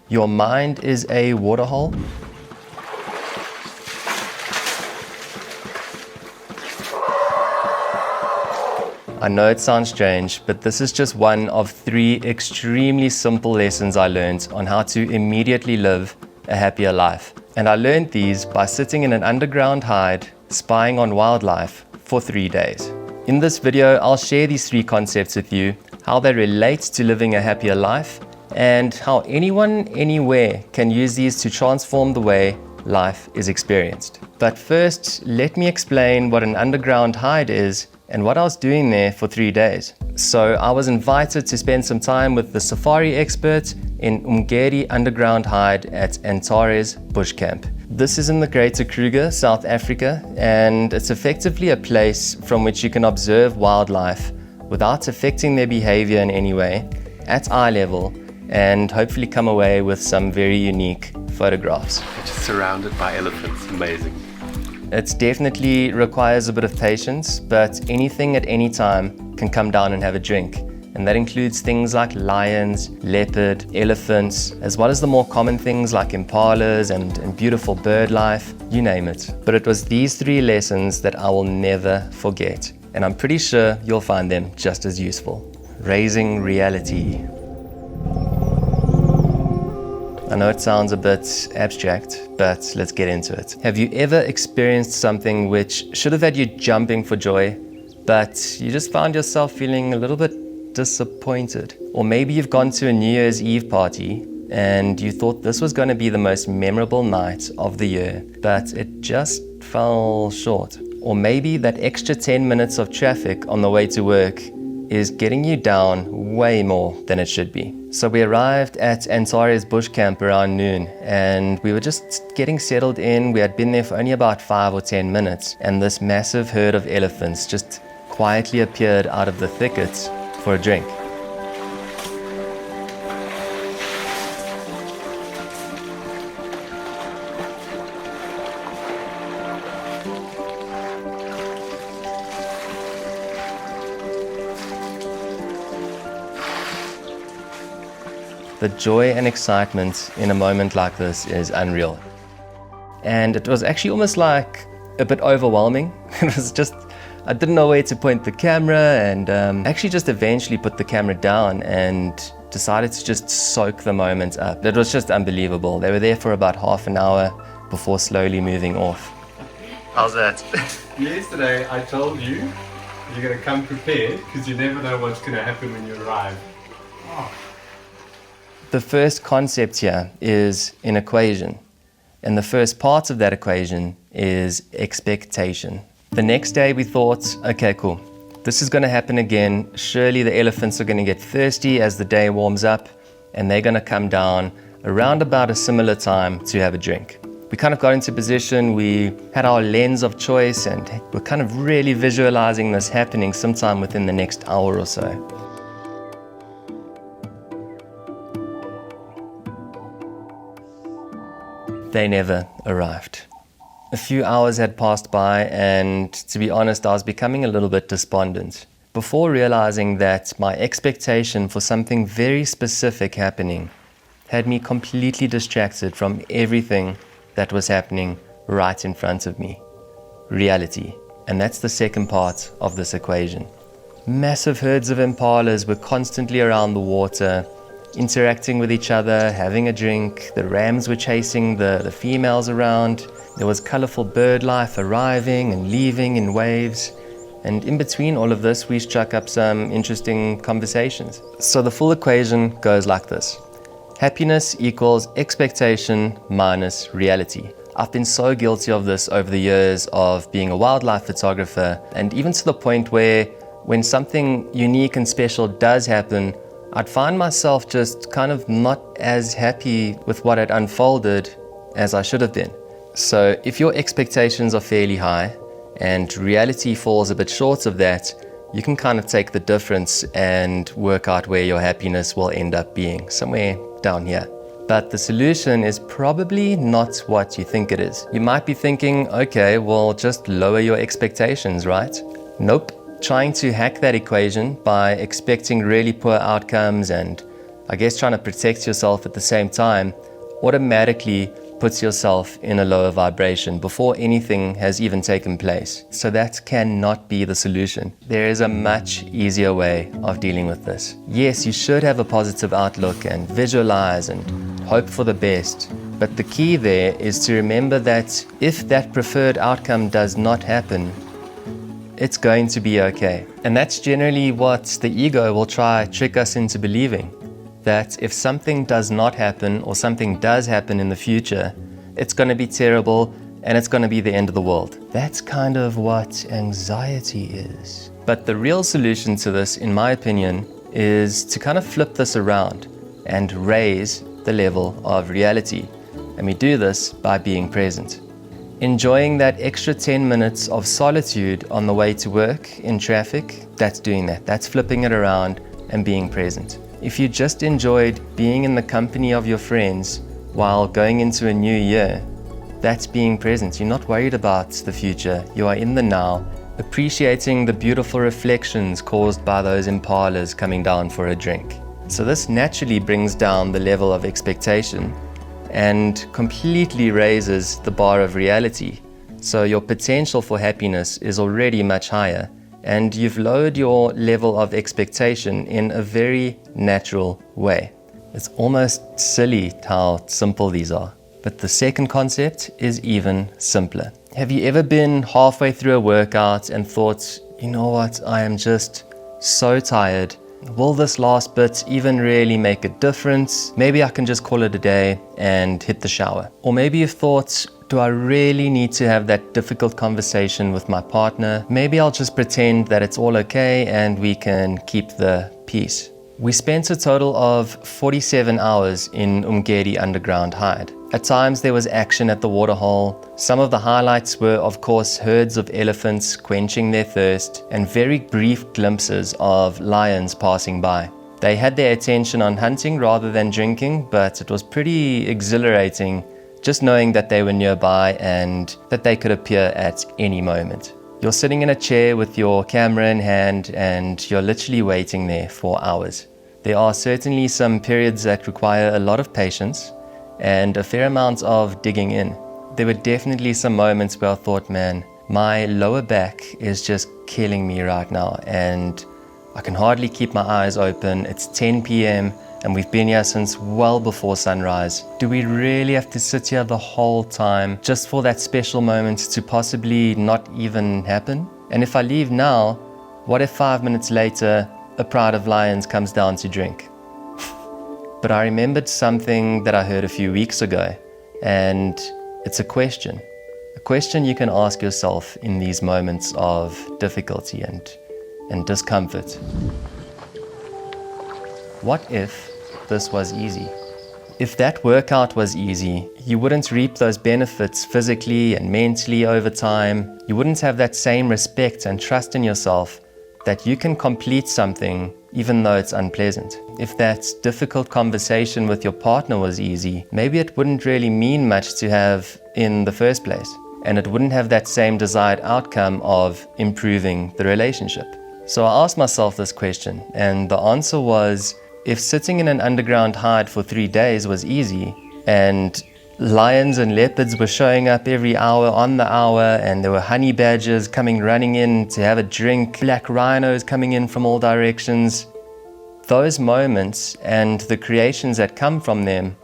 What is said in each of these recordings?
Your mind is a waterhole. I know it sounds strange, but this is just one of 3 extremely simple lessons I learned on how to immediately live a happier life. And I learned these by sitting in an underground hide, spying on wildlife for 3 days. In this video, I'll share these 3 concepts with you, how they relate to living a happier life, and how anyone, anywhere can use these to transform the way life is experienced. But first, let me explain what an underground hide is and what I was doing there for 3 days. So I was invited to spend some time with the safari expert in Umgede Underground Hide at Antares bush camp. This is in the Greater Kruger, South Africa, and it's effectively a place from which you can observe wildlife without affecting their behavior in any way, at eye level, and hopefully come away with some very unique photographs. Just surrounded by elephants, amazing. It definitely requires a bit of patience, but anything at any time can come down and have a drink. And that includes things like lions, leopard, elephants, as well as the more common things like impalas and beautiful bird life, you name it. But it was these 3 lessons that I will never forget. And I'm pretty sure you'll find them just as useful. Raising reality. I know it sounds a bit abstract, but let's get into it. Have you ever experienced something which should have had you jumping for joy, but you just found yourself feeling a little bit disappointed? Or maybe you've gone to a New Year's Eve party and you thought this was going to be the most memorable night of the year, but it just fell short. Or maybe that extra 10 minutes of traffic on the way to work is getting you down way more than it should be. So we arrived at Antares bush camp around noon, and we were just getting settled in. We had been there for only about 5 or 10 minutes, and this massive herd of elephants just quietly appeared out of the thickets for a drink. The joy and excitement in a moment like this is unreal. And it was actually almost like a bit overwhelming. It was just, I didn't know where to point the camera, and actually just eventually put the camera down and decided to just soak the moment up. It was just unbelievable. They were there for about half an hour before slowly moving off. How's that? Yesterday I told you you're going to come prepared because you never know what's going to happen when you arrive. Oh. The first concept here is an equation, and the first part of that equation is expectation. The next day we thought, okay, cool, this is going to happen again. Surely the elephants are going to get thirsty as the day warms up, and they're going to come down around about a similar time to have a drink. We kind of got into position, we had our lens of choice, and we're kind of really visualizing this happening sometime within the next hour or so. They never arrived. A few hours had passed by, and to be honest, I was becoming a little bit despondent before realizing that my expectation for something very specific happening had me completely distracted from everything that was happening right in front of me. Reality. And that's the second part of this equation. Massive herds of impalas were constantly around the water, interacting with each other, having a drink. The rams were chasing the females around. There was colorful bird life arriving and leaving in waves. And in between all of this, we struck up some interesting conversations. So the full equation goes like this. Happiness equals expectation minus reality. I've been so guilty of this over the years of being a wildlife photographer, and even to the point where when something unique and special does happen, I'd find myself just kind of not as happy with what had unfolded as I should have been. So if your expectations are fairly high and reality falls a bit short of that, you can kind of take the difference and work out where your happiness will end up being, somewhere down here. But the solution is probably not what you think it is. You might be thinking, okay, well, just lower your expectations, right? Nope. Trying to hack that equation by expecting really poor outcomes and I guess trying to protect yourself at the same time automatically puts yourself in a lower vibration before anything has even taken place. So that cannot be the solution. There is a much easier way of dealing with this. Yes, you should have a positive outlook and visualize and hope for the best. But the key there is to remember that if that preferred outcome does not happen, it's going to be okay. And that's generally what the ego will try trick us into believing. That if something does not happen or something does happen in the future, it's going to be terrible and it's going to be the end of the world. That's kind of what anxiety is. But the real solution to this, in my opinion, is to kind of flip this around and raise the level of reality. And we do this by being present. Enjoying that extra 10 minutes of solitude on the way to work in traffic, that's doing that. That's flipping it around and being present. If you just enjoyed being in the company of your friends while going into a new year, that's being present. You're not worried about the future. You are in the now, appreciating the beautiful reflections caused by those impalas coming down for a drink. So this naturally brings down the level of expectation and completely raises the bar of reality. So your potential for happiness is already much higher, and you've lowered your level of expectation in a very natural way. It's almost silly how simple these are. But the second concept is even simpler. Have you ever been halfway through a workout and thought, you know what, I am just so tired. Will this last bit even really make a difference? Maybe I can just call it a day and hit the shower. Or maybe you've thought, do I really need to have that difficult conversation with my partner? Maybe I'll just pretend that it's all okay and we can keep the peace. We spent a total of 47 hours in Umgede Underground Hide. At times there was action at the Waterhole. Some of the highlights were, of course, herds of elephants quenching their thirst and very brief glimpses of lions passing by. They had their attention on hunting rather than drinking, but it was pretty exhilarating just knowing that they were nearby and that they could appear at any moment. You're sitting in a chair with your camera in hand and you're literally waiting there for hours. There are certainly some periods that require a lot of patience and a fair amount of digging in. There were definitely some moments where I thought, man, my lower back is just killing me right now and I can hardly keep my eyes open. It's 10 p.m. and we've been here since well before sunrise. Do we really have to sit here the whole time just for that special moment to possibly not even happen? And if I leave now, what if 5 minutes later a pride of lions comes down to drink? But I remembered something that I heard a few weeks ago, and it's a question you can ask yourself in these moments of difficulty and discomfort. What if this was easy? If that workout was easy, you wouldn't reap those benefits physically and mentally over time. You wouldn't have that same respect and trust in yourself that you can complete something even though it's unpleasant. If that difficult conversation with your partner was easy, maybe it wouldn't really mean much to have in the first place, and it wouldn't have that same desired outcome of improving the relationship. So I asked myself this question, and the answer was, if sitting in an underground hide for 3 days was easy, and lions and leopards were showing up every hour on the hour, and there were honey badgers coming running in to have a drink, black rhinos coming in from all directions, those moments and the creations that come from them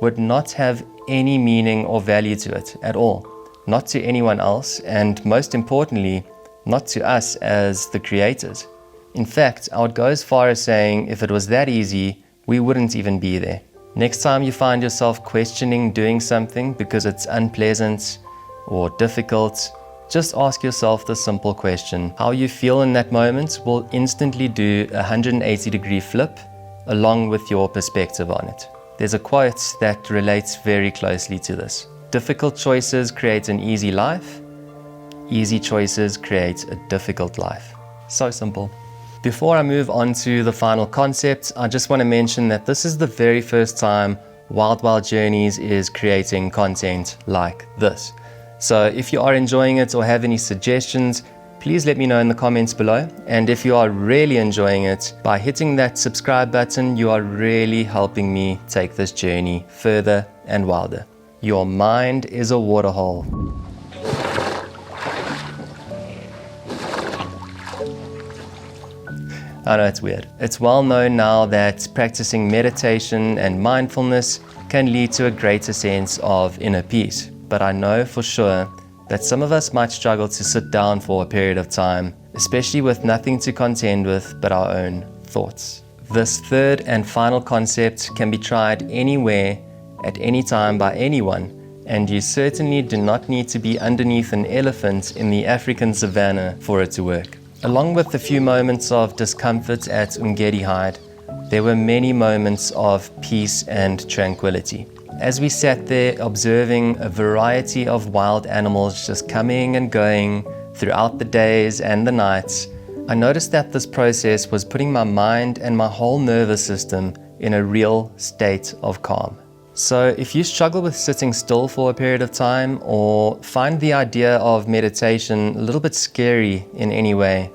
would not have any meaning or value to it at all. Not to anyone else, and most importantly, not to us as the creators. In fact, I would go as far as saying if it was that easy, we wouldn't even be there. Next time you find yourself questioning doing something because it's unpleasant or difficult, just ask yourself the simple question. How you feel in that moment will instantly do a 180-degree flip along with your perspective on it. There's a quote that relates very closely to this. Difficult choices create an easy life. Easy choices create a difficult life. So simple. Before I move on to the final concept, I just want to mention that this is the very first time Wild Wild Journeys is creating content like this. So if you are enjoying it or have any suggestions, Please let me know in the comments below, and if you are really enjoying it, by hitting that subscribe button, you are really helping me take this journey further and wilder. Your mind is a waterhole. I know it's weird. It's well known now that practicing meditation and mindfulness can lead to a greater sense of inner peace, but I know for sure that some of us might struggle to sit down for a period of time, especially with nothing to contend with but our own thoughts. This third and final concept can be tried anywhere, at any time by anyone, and you certainly do not need to be underneath an elephant in the African savannah for it to work. Along with a few moments of discomfort at Umgede Hide, there were many moments of peace and tranquility. As we sat there observing a variety of wild animals just coming and going throughout the days and the nights, I noticed that this process was putting my mind and my whole nervous system in a real state of calm. So if you struggle with sitting still for a period of time, or find the idea of meditation a little bit scary in any way,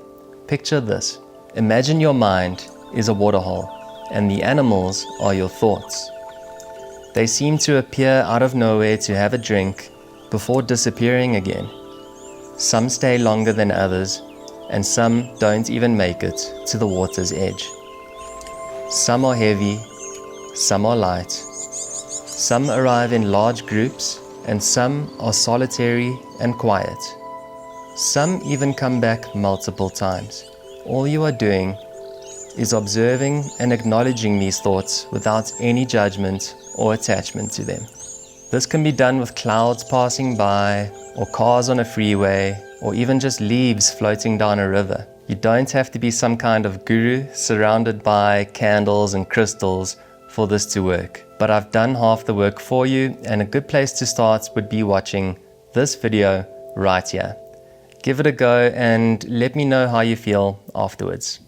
picture this. Imagine your mind is a waterhole and the animals are your thoughts. They seem to appear out of nowhere to have a drink before disappearing again. Some stay longer than others, and some don't even make it to the water's edge. Some are heavy, some are light. Some arrive in large groups, and some are solitary and quiet. Some even come back multiple times. All you are doing is observing and acknowledging these thoughts without any judgment or attachment to them. This can be done with clouds passing by, or cars on a freeway, or even just leaves floating down a river. You don't have to be some kind of guru surrounded by candles and crystals for this to work. But I've done half the work for you, and a good place to start would be watching this video right here. Give it a go and let me know how you feel afterwards.